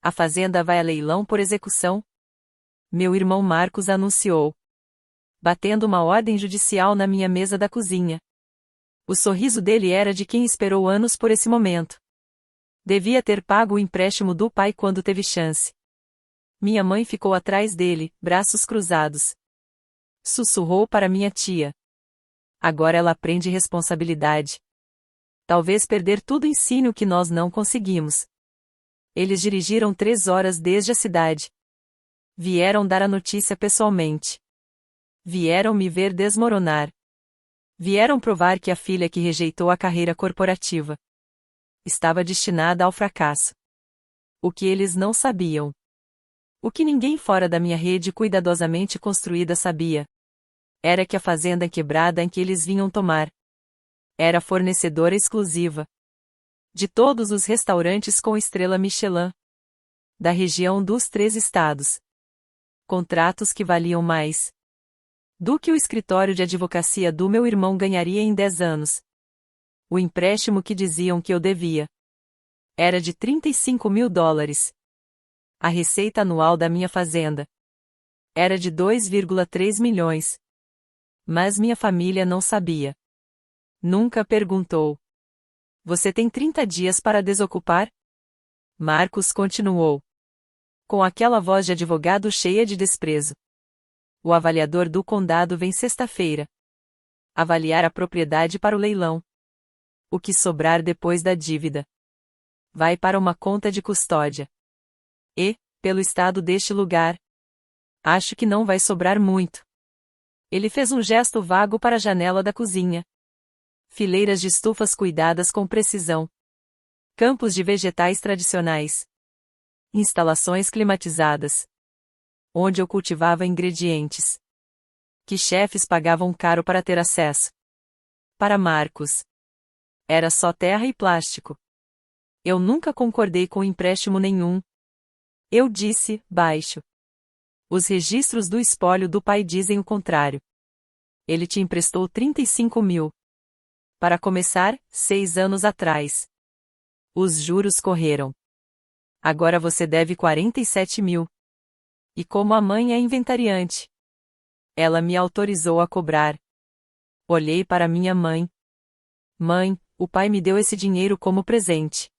A fazenda vai a leilão por execução? Meu irmão Marcos anunciou, batendo uma ordem judicial na minha mesa da cozinha. O sorriso dele era de quem esperou anos por esse momento. Devia ter pago o empréstimo do pai quando teve chance. Minha mãe ficou atrás dele, braços cruzados. Sussurrou para minha tia. Agora ela aprende responsabilidade. Talvez perder tudo ensine o que nós não conseguimos. Eles dirigiram 3 horas desde a cidade. Vieram dar a notícia pessoalmente. Vieram me ver desmoronar. Vieram provar que a filha que rejeitou a carreira corporativa estava destinada ao fracasso. O que eles não sabiam. O que ninguém fora da minha rede cuidadosamente construída sabia. Era que a fazenda quebrada em que eles vinham tomar era fornecedora exclusiva de todos os restaurantes com estrela Michelin da região dos 3 estados. Contratos que valiam mais do que o escritório de advocacia do meu irmão ganharia em 10 anos. O empréstimo que diziam que eu devia era de $35.000. A receita anual da minha fazenda era de 2,3 milhões. Mas minha família não sabia. Nunca perguntou. Você tem 30 dias para desocupar? Marcos continuou, com aquela voz de advogado cheia de desprezo. O avaliador do condado vem sexta-feira avaliar a propriedade para o leilão. O que sobrar depois da dívida vai para uma conta de custódia. E, pelo estado deste lugar, acho que não vai sobrar muito. Ele fez um gesto vago para a janela da cozinha. Fileiras de estufas cuidadas com precisão. Campos de vegetais tradicionais. Instalações climatizadas. Onde eu cultivava ingredientes que chefes pagavam caro para ter acesso. Para Marcos, era só terra e plástico. Eu nunca concordei com empréstimo nenhum. Eu disse, baixo. Os registros do espólio do pai dizem o contrário. Ele te emprestou 35 mil. Para começar, 6 anos atrás. Os juros correram. Agora você deve 47 mil. E como a mãe é inventariante, ela me autorizou a cobrar. Olhei para minha mãe. Mãe, o pai me deu esse dinheiro como presente.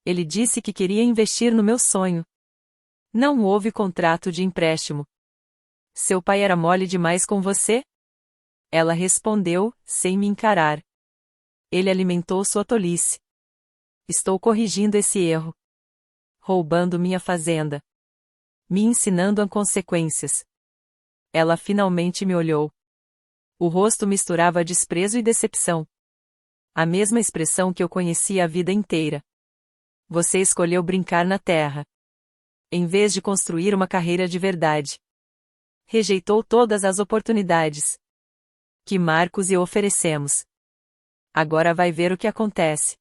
Ele disse que queria investir no meu sonho. Não houve contrato de empréstimo. Seu pai era mole demais com você? Ela respondeu, sem me encarar. Ele alimentou sua tolice. Estou corrigindo esse erro. Roubando minha fazenda. Me ensinando as consequências. Ela finalmente me olhou. O rosto misturava desprezo e decepção. A mesma expressão que eu conhecia a vida inteira. Você escolheu brincar na terra, em vez de construir uma carreira de verdade. Rejeitou todas as oportunidades que Marcos e eu oferecemos. Agora vai ver o que acontece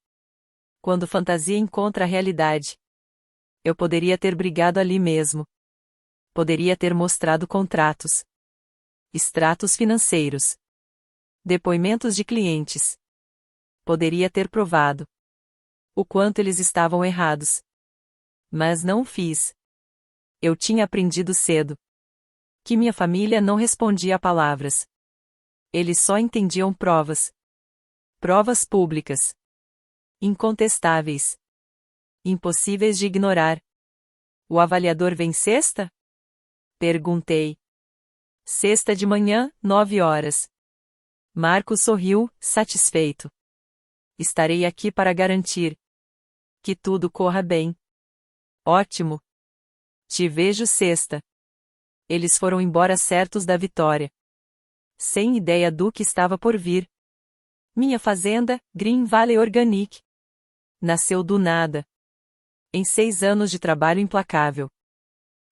quando fantasia encontra a realidade. Eu poderia ter brigado ali mesmo. Poderia ter mostrado contratos, extratos financeiros, depoimentos de clientes. Poderia ter provado o quanto eles estavam errados. Mas não fiz. Eu tinha aprendido cedo que minha família não respondia a palavras. Eles só entendiam provas. Provas públicas. Incontestáveis. Impossíveis de ignorar. O avaliador vem sexta? Perguntei. Sexta de manhã, 9 horas. Marcos sorriu, satisfeito. Estarei aqui para garantir que tudo corra bem. Ótimo. Te vejo sexta. Eles foram embora certos da vitória, sem ideia do que estava por vir. Minha fazenda, Green Valley Organic, nasceu do nada. Em 6 anos de trabalho implacável.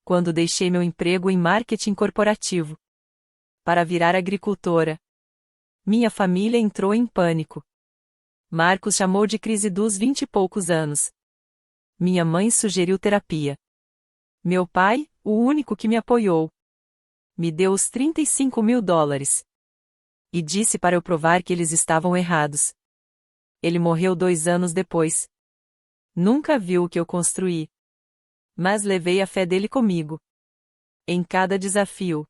Quando deixei meu emprego em marketing corporativo para virar agricultora, minha família entrou em pânico. Marcos chamou de crise dos 20 e poucos anos. Minha mãe sugeriu terapia. Meu pai, o único que me apoiou, me deu os $35.000. E disse para eu provar que eles estavam errados. Ele morreu 2 anos depois. Nunca viu o que eu construí. Mas levei a fé dele comigo. Em cada desafio.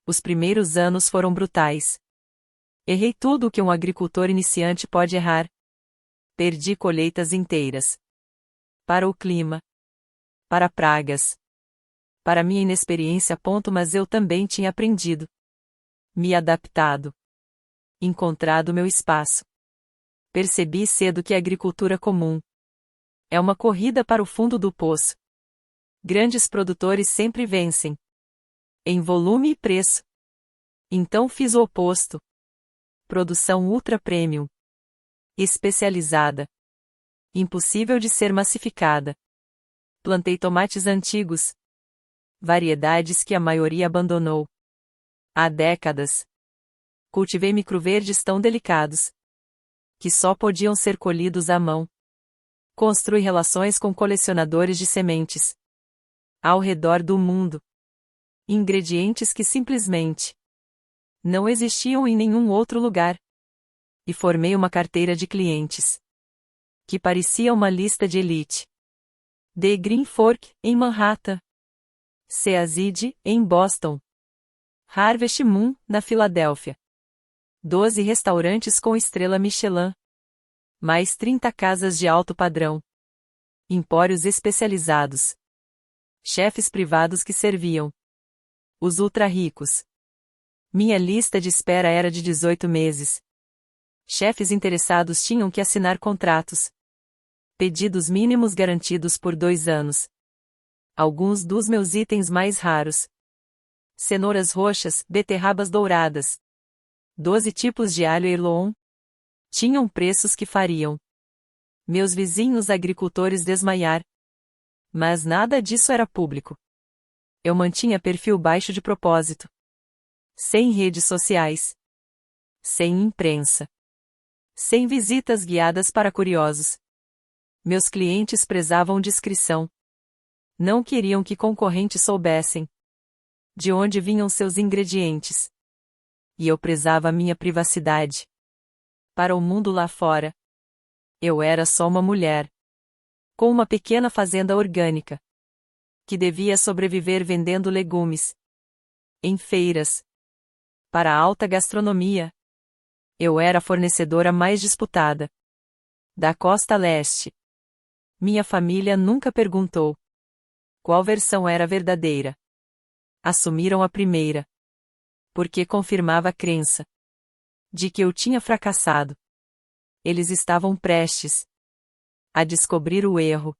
Os primeiros anos foram brutais. Errei tudo o que um agricultor iniciante pode errar. Perdi colheitas inteiras. Para o clima. Para pragas. Para minha inexperiência. Mas eu também tinha aprendido. Me adaptado. Encontrado meu espaço. Percebi cedo que a agricultura comum é uma corrida para o fundo do poço. Grandes produtores sempre vencem. Em volume e preço. Então fiz o oposto. Produção ultra premium. Especializada. Impossível de ser massificada. Plantei tomates antigos. Variedades que a maioria abandonou. Há décadas. Cultivei microverdes tão delicados que só podiam ser colhidos à mão. Construí relações com colecionadores de sementes ao redor do mundo. Ingredientes que simplesmente não existiam em nenhum outro lugar. E formei uma carteira de clientes que parecia uma lista de elite. The Green Fork, em Manhattan. Seazid, em Boston. Harvest Moon, na Filadélfia. 12 restaurantes com estrela Michelin. Mais 30 casas de alto padrão. Empórios especializados. Chefes privados que serviam os ultra-ricos. Minha lista de espera era de 18 meses. Chefes interessados tinham que assinar contratos. Pedidos mínimos garantidos por 2 anos. Alguns dos meus itens mais raros. Cenouras roxas, beterrabas douradas. 12 tipos de alho Erlon. Tinham preços que fariam meus vizinhos agricultores desmaiar. Mas nada disso era público. Eu mantinha perfil baixo de propósito. Sem redes sociais. Sem imprensa. Sem visitas guiadas para curiosos. Meus clientes prezavam discrição. Não queriam que concorrentes soubessem de onde vinham seus ingredientes. E eu prezava minha privacidade. Para o mundo lá fora, eu era só uma mulher com uma pequena fazenda orgânica que devia sobreviver vendendo legumes em feiras. Para a alta gastronomia, eu era a fornecedora mais disputada da costa leste. Minha família nunca perguntou qual versão era verdadeira. Assumiram a primeira, porque confirmava a crença de que eu tinha fracassado. Eles estavam prestes a descobrir o erro.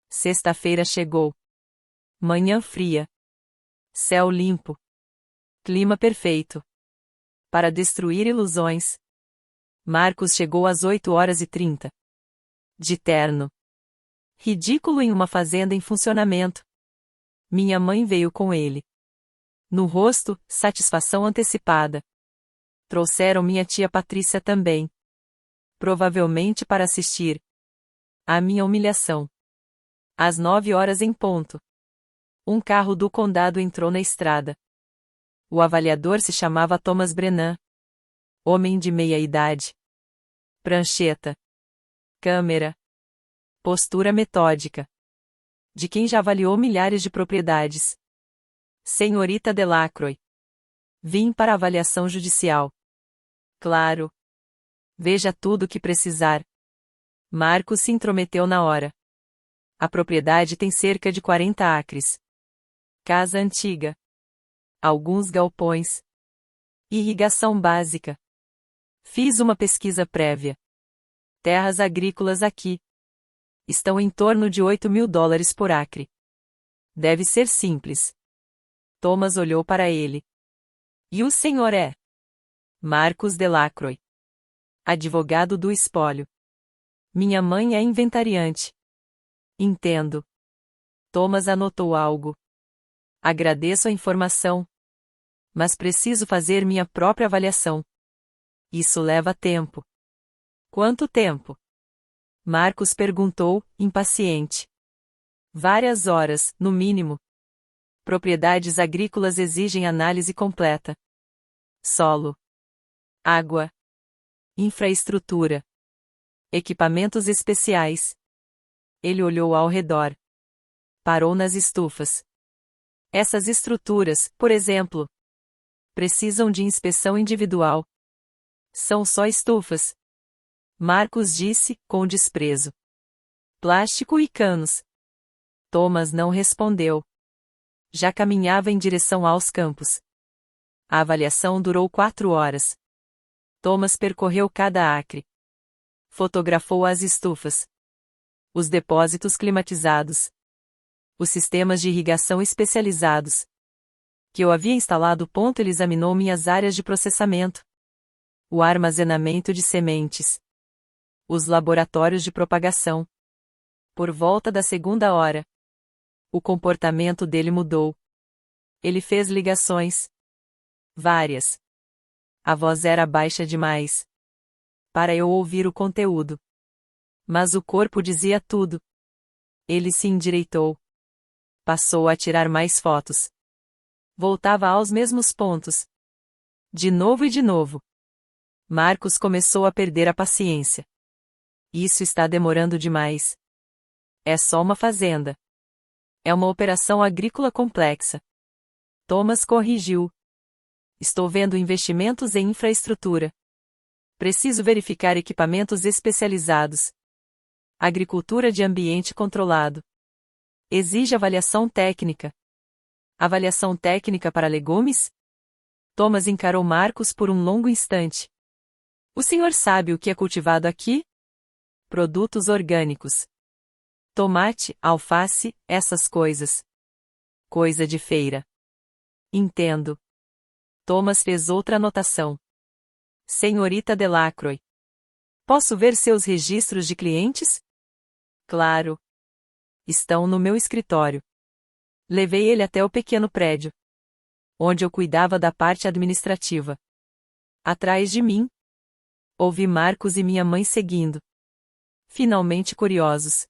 Sexta-feira chegou. Manhã fria. Céu limpo. Clima perfeito para destruir ilusões. Marcos chegou às 8h30. De terno. Ridículo em uma fazenda em funcionamento. Minha mãe veio com ele. No rosto, satisfação antecipada. Trouxeram minha tia Patrícia também. Provavelmente para assistir à minha humilhação. Às 9h em ponto. Um carro do condado entrou na estrada. O avaliador se chamava Thomas Brennan. Homem de meia idade. Prancheta. Câmera. Postura metódica. De quem já avaliou milhares de propriedades. Senhorita Delacroix. Vim para avaliação judicial. Claro. Veja tudo o que precisar. Marcos se intrometeu na hora. A propriedade tem cerca de 40 acres. Casa antiga. Alguns galpões. Irrigação básica. Fiz uma pesquisa prévia. Terras agrícolas aqui estão em torno de $8.000 por acre. Deve ser simples. Thomas olhou para ele. E o senhor é? Marcos Delacroix. Advogado do espólio. Minha mãe é inventariante. Entendo. Thomas anotou algo. Agradeço a informação. Mas preciso fazer minha própria avaliação. Isso leva tempo. Quanto tempo? Marcos perguntou, impaciente. Várias horas, no mínimo. Propriedades agrícolas exigem análise completa. Solo. Água. Infraestrutura. Equipamentos especiais. Ele olhou ao redor. Parou nas estufas. Essas estruturas, por exemplo, precisam de inspeção individual. São só estufas. Marcos disse, com desprezo. Plástico e canos. Thomas não respondeu. Já caminhava em direção aos campos. A avaliação durou 4 horas. Thomas percorreu cada acre. Fotografou as estufas. Os depósitos climatizados. Os sistemas de irrigação especializados que eu havia instalado. Ele examinou minhas áreas de processamento, o armazenamento de sementes, os laboratórios de propagação. Por volta da 2ª hora, o comportamento dele mudou. Ele fez ligações. Várias. A voz era baixa demais para eu ouvir o conteúdo. Mas o corpo dizia tudo. Ele se endireitou. Passou a tirar mais fotos. Voltava aos mesmos pontos. De novo e de novo. Marcos começou a perder a paciência. Isso está demorando demais. É só uma fazenda. É uma operação agrícola complexa. Thomas corrigiu. Estou vendo investimentos em infraestrutura. Preciso verificar equipamentos especializados. Agricultura de ambiente controlado. Exige avaliação técnica. Avaliação técnica para legumes? Thomas encarou Marcos por um longo instante. O senhor sabe o que é cultivado aqui? Produtos orgânicos. Tomate, alface, essas coisas. Coisa de feira. Entendo. Thomas fez outra anotação. Senhorita Delacroix. Posso ver seus registros de clientes? Claro. Estão no meu escritório. Levei ele até o pequeno prédio, onde eu cuidava da parte administrativa. Atrás de mim, ouvi Marcos e minha mãe seguindo. Finalmente curiosos.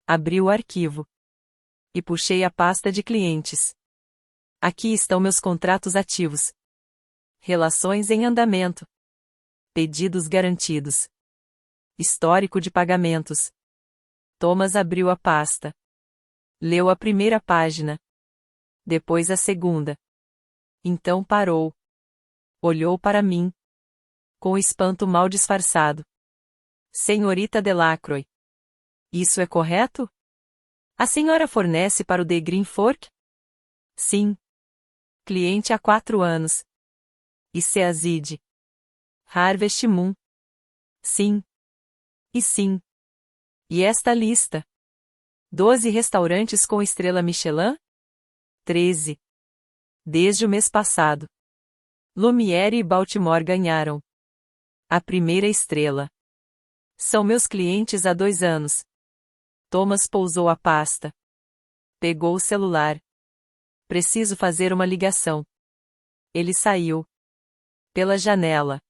Abri o arquivo. E puxei a pasta de clientes. Aqui estão meus contratos ativos. Relações em andamento. Pedidos garantidos. Histórico de pagamentos. Thomas abriu a pasta. Leu a primeira página. Depois a segunda. Então parou. Olhou para mim. Com espanto mal disfarçado. Senhorita Delacroix. Isso é correto? A senhora fornece para o The Green Fork? Sim. Cliente há 4 anos. E Seazid. Harvest Moon. Sim. E sim. E esta lista? 12 restaurantes com estrela Michelin? 13. Desde o mês passado. Lumiere e Baltimore ganharam a primeira estrela. São meus clientes há 2 anos. Thomas pousou a pasta. Pegou o celular. Preciso fazer uma ligação. Ele saiu. Pela janela.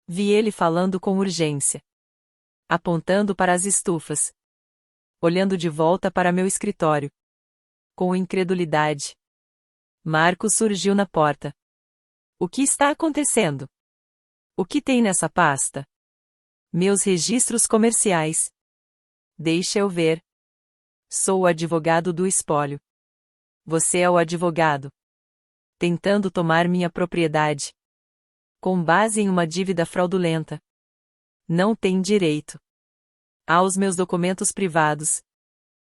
Vi ele falando com urgência. Apontando para as estufas. Olhando de volta para meu escritório. Com incredulidade. Marcos surgiu na porta. O que está acontecendo? O que tem nessa pasta? Meus registros comerciais. Deixa eu ver. Sou o advogado do espólio. Você é o advogado. Tentando tomar minha propriedade. Com base em uma dívida fraudulenta. Não tem direito. Aos meus documentos privados.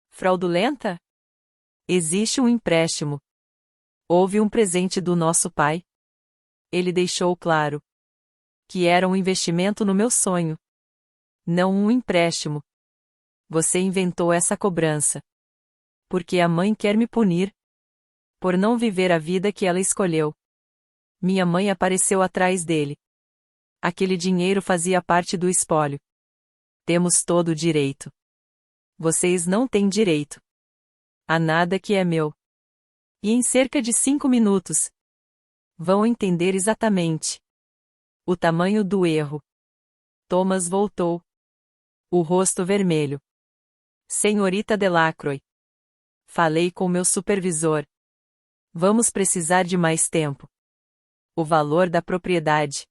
Fraudulenta? Existe um empréstimo. Houve um presente do nosso pai. Ele deixou claro que era um investimento no meu sonho. Não um empréstimo. Você inventou essa cobrança. Porque a mãe quer me punir. Por não viver a vida que ela escolheu. Minha mãe apareceu atrás dele. Aquele dinheiro fazia parte do espólio. Temos todo o direito. Vocês não têm direito a nada que é meu. E em cerca de 5 minutos, vão entender exatamente o tamanho do erro. Thomas voltou. O rosto vermelho. Senhorita Delacroix. Falei com meu supervisor. Vamos precisar de mais tempo. O valor da propriedade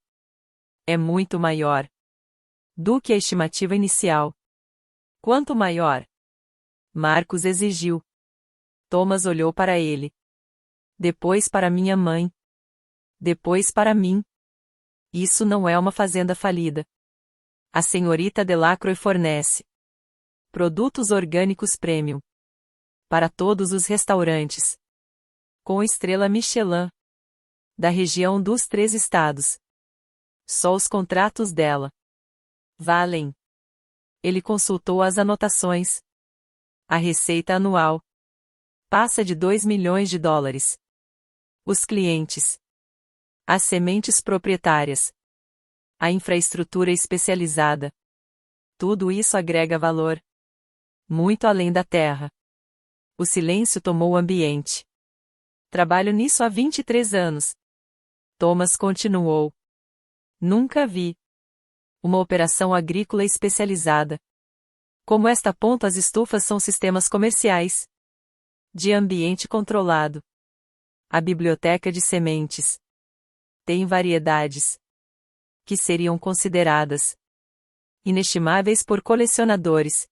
é muito maior do que a estimativa inicial. Quanto maior? Marcos exigiu. Thomas olhou para ele. Depois para minha mãe. Depois para mim. Isso não é uma fazenda falida. A senhorita Delacroix fornece produtos orgânicos premium para todos os restaurantes com estrela Michelin da região dos 3 estados. Só os contratos dela valem. Ele consultou as anotações. A receita anual passa de 2 milhões de dólares. Os clientes, as sementes proprietárias, a infraestrutura especializada. Tudo isso agrega valor muito além da terra. O silêncio tomou o ambiente. Trabalho nisso há 23 anos. Thomas continuou. Nunca vi uma operação agrícola especializada como esta. As estufas são sistemas comerciais de ambiente controlado. A biblioteca de sementes tem variedades que seriam consideradas inestimáveis por colecionadores.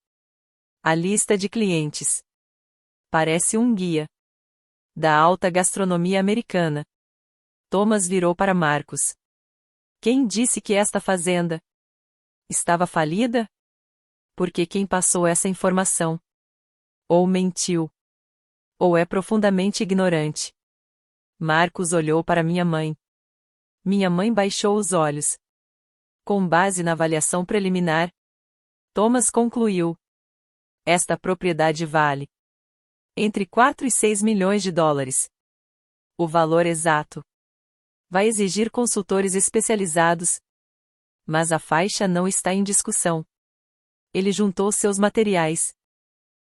A lista de clientes parece um guia da alta gastronomia americana. Thomas virou para Marcus. Quem disse que esta fazenda estava falida? Porque quem passou essa informação ou mentiu, ou é profundamente ignorante. Marcus olhou para minha mãe. Minha mãe baixou os olhos. Com base na avaliação preliminar, Thomas concluiu. Esta propriedade vale entre 4 e 6 milhões de dólares. O valor exato vai exigir consultores especializados, mas a faixa não está em discussão. Ele juntou seus materiais.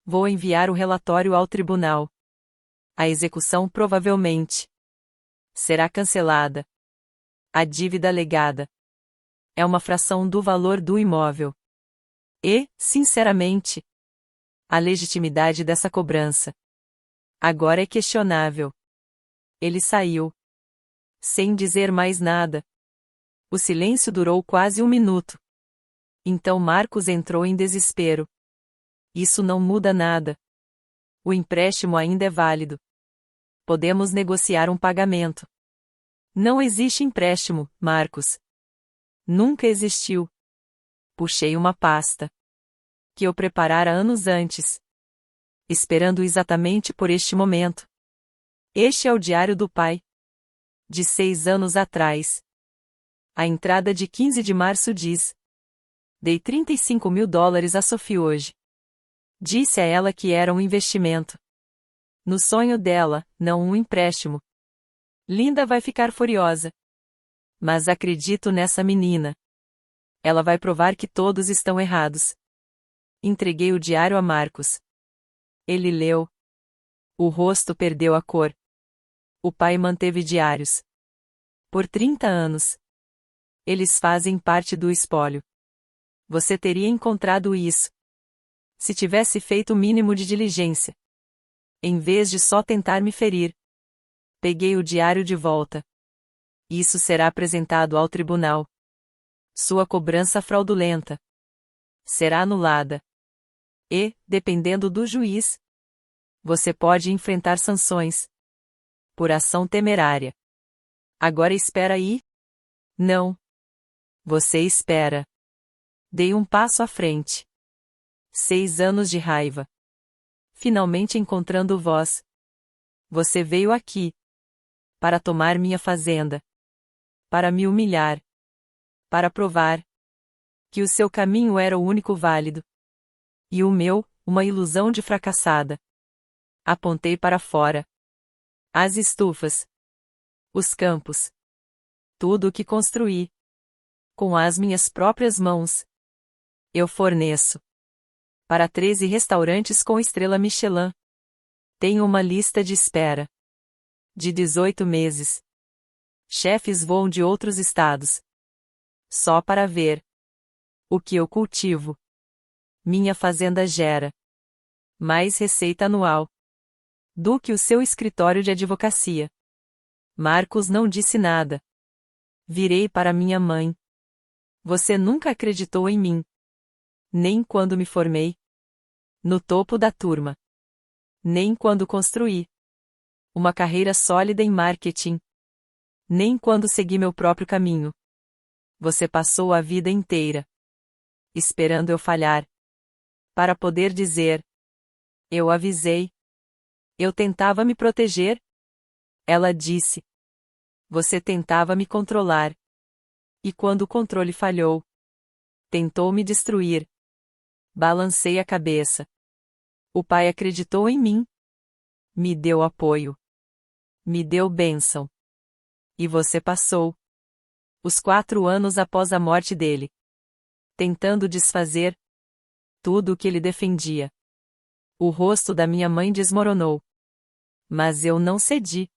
Vou enviar o relatório ao tribunal. A execução provavelmente será cancelada. A dívida legada é uma fração do valor do imóvel. E, sinceramente, a legitimidade dessa cobrança agora é questionável. Ele saiu sem dizer mais nada. O silêncio durou quase 1 minuto. Então Marcus entrou em desespero. Isso não muda nada. O empréstimo ainda é válido. Podemos negociar um pagamento. Não existe empréstimo, Marcus. Nunca existiu. Puxei uma pasta que eu preparara anos antes, esperando exatamente por este momento. Este é o diário do pai. De 6 anos atrás. A entrada de 15 de março diz: dei 35 mil dólares a Sophie hoje. Disse a ela que era um investimento. No sonho dela, não um empréstimo. Linda vai ficar furiosa. Mas acredito nessa menina. Ela vai provar que todos estão errados. Entreguei o diário a Marcus. Ele leu. O rosto perdeu a cor. O pai manteve diários por 30 anos. Eles fazem parte do espólio. Você teria encontrado isso se tivesse feito o mínimo de diligência, em vez de só tentar me ferir. Peguei o diário de volta. Isso será apresentado ao tribunal. Sua cobrança fraudulenta será anulada. E, dependendo do juiz, você pode enfrentar sanções por ação temerária. Agora espera aí? Não. Você espera. Dei um passo à frente. 6 anos de raiva. Finalmente encontrando voz. Você veio aqui para tomar minha fazenda, para me humilhar, para provar que o seu caminho era o único válido e o meu, uma ilusão de fracassada. Apontei para fora. As estufas, os campos, tudo o que construí com as minhas próprias mãos. Eu forneço para 13 restaurantes com estrela Michelin. Tenho uma lista de espera de 18 meses. Chefes voam de outros estados só para ver o que eu cultivo. Minha fazenda gera mais receita anual do que o seu escritório de advocacia. Marcus não disse nada. Virei para minha mãe. Você nunca acreditou em mim. Nem quando me formei no topo da turma. Nem quando construí uma carreira sólida em marketing. Nem quando segui meu próprio caminho. Você passou a vida inteira esperando eu falhar para poder dizer: eu avisei. Eu tentava me proteger. Ela disse: você tentava me controlar. E quando o controle falhou, tentou me destruir. Balancei a cabeça. O pai acreditou em mim. Me deu apoio. Me deu bênção. E você passou os 4 anos após a morte dele, tentando desfazer tudo o que ele defendia. O rosto da minha mãe desmoronou. Mas eu não cedi.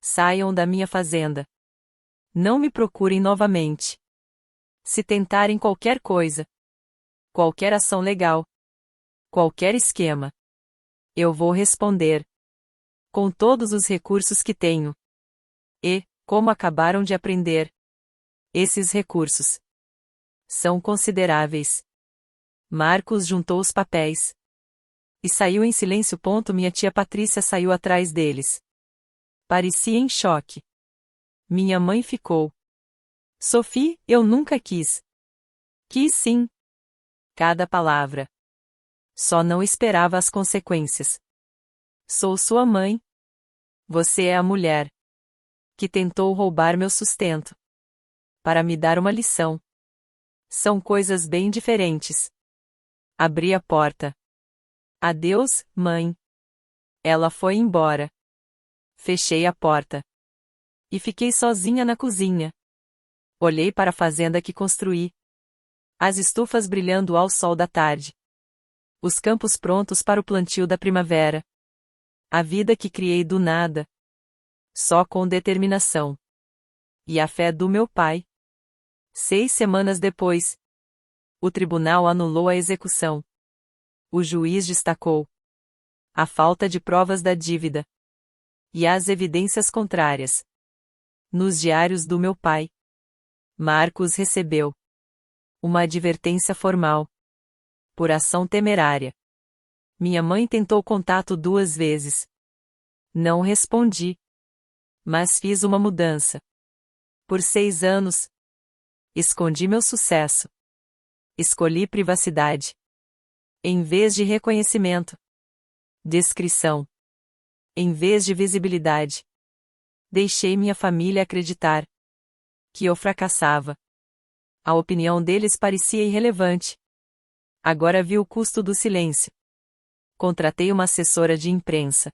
Saiam da minha fazenda. Não me procurem novamente. Se tentarem qualquer coisa, qualquer ação legal, qualquer esquema, eu vou responder com todos os recursos que tenho. E, como acabaram de aprender, esses recursos são consideráveis. Marcos juntou os papéis e saiu em silêncio. Minha tia Patrícia saiu atrás deles. Parecia em choque. Minha mãe ficou. Sophie, eu nunca quis. Quis sim. Cada palavra. Só não esperava as consequências. Sou sua mãe. Você é a mulher que tentou roubar meu sustento para me dar uma lição. São coisas bem diferentes. Abri a porta. Adeus, mãe. Ela foi embora. Fechei a porta. E fiquei sozinha na cozinha. Olhei para a fazenda que construí. As estufas brilhando ao sol da tarde. Os campos prontos para o plantio da primavera. A vida que criei do nada. Só com determinação. E a fé do meu pai. 6 semanas depois, o tribunal anulou a execução. O juiz destacou a falta de provas da dívida e as evidências contrárias. Nos diários do meu pai, Marcos recebeu uma advertência formal por ação temerária. Minha mãe tentou contato 2 vezes. Não respondi. Mas fiz uma mudança. Por 6 anos, escondi meu sucesso. Escolhi privacidade em vez de reconhecimento. Descrição em vez de visibilidade. Deixei minha família acreditar que eu fracassava. A opinião deles parecia irrelevante. Agora vi o custo do silêncio. Contratei uma assessora de imprensa.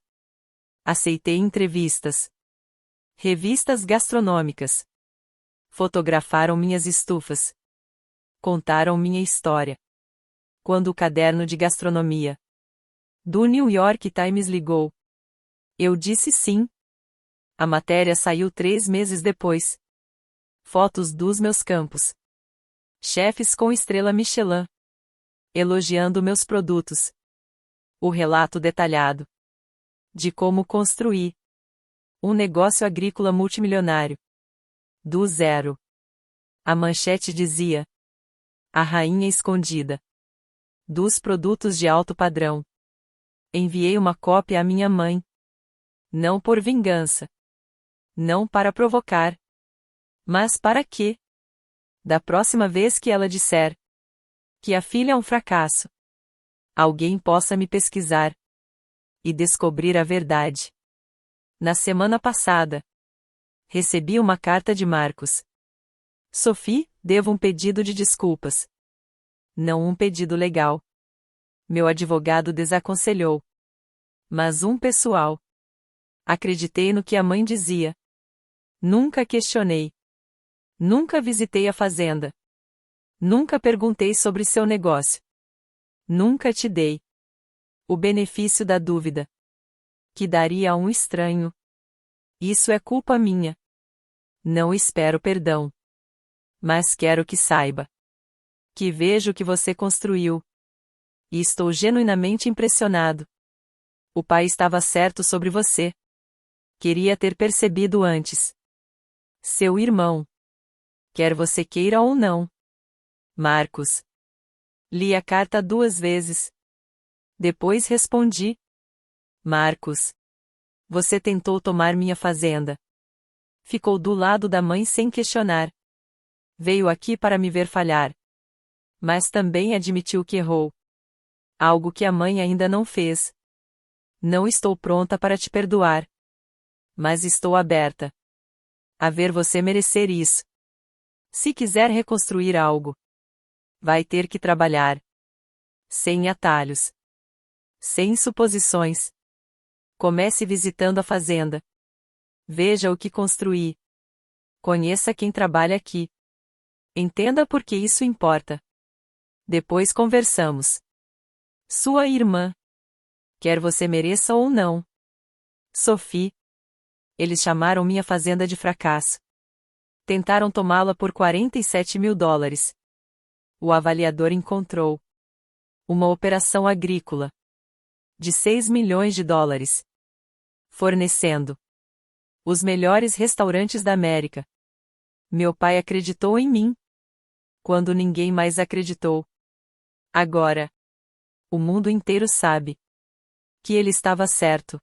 Aceitei entrevistas. Revistas gastronômicas. Fotografaram minhas estufas. Contaram minha história. Quando o caderno de gastronomia do New York Times ligou, eu disse sim. A matéria saiu 3 meses depois. Fotos dos meus campos. Chefes com estrela Michelin elogiando meus produtos. O relato detalhado de como construí um negócio agrícola multimilionário. Do zero. A manchete dizia: a rainha escondida dos produtos de alto padrão. Enviei uma cópia à minha mãe. Não por vingança. Não para provocar. Mas para que, da próxima vez que ela disser que a filha é um fracasso, alguém possa me pesquisar e descobrir a verdade. Na semana passada, recebi uma carta de Marcos. Sophie, devo um pedido de desculpas. Não um pedido legal. Meu advogado desaconselhou. Mas um pessoal. Acreditei no que a mãe dizia. Nunca questionei. Nunca visitei a fazenda. Nunca perguntei sobre seu negócio. Nunca te dei o benefício da dúvida que daria a um estranho. Isso é culpa minha. Não espero perdão. Mas quero que saiba que vejo o que você construiu. E estou genuinamente impressionado. O pai estava certo sobre você. Queria ter percebido antes. Seu irmão. Quer você queira ou não. Marcos. Li a carta 2 vezes. Depois respondi. Marcos. Você tentou tomar minha fazenda. Ficou do lado da mãe sem questionar. Veio aqui para me ver falhar. Mas também admitiu que errou. Algo que a mãe ainda não fez. Não estou pronta para te perdoar. Mas estou aberta a ver você merecer isso. Se quiser reconstruir algo, vai ter que trabalhar. Sem atalhos. Sem suposições. Comece visitando a fazenda. Veja o que construí. Conheça quem trabalha aqui. Entenda por que isso importa. Depois conversamos. Sua irmã. Quer você mereça ou não. Sophie. Eles chamaram minha fazenda de fracasso. Tentaram tomá-la por $47.000. O avaliador encontrou uma operação agrícola de $6 milhões, fornecendo os melhores restaurantes da América. Meu pai acreditou em mim quando ninguém mais acreditou. Agora, o mundo inteiro sabe que ele estava certo.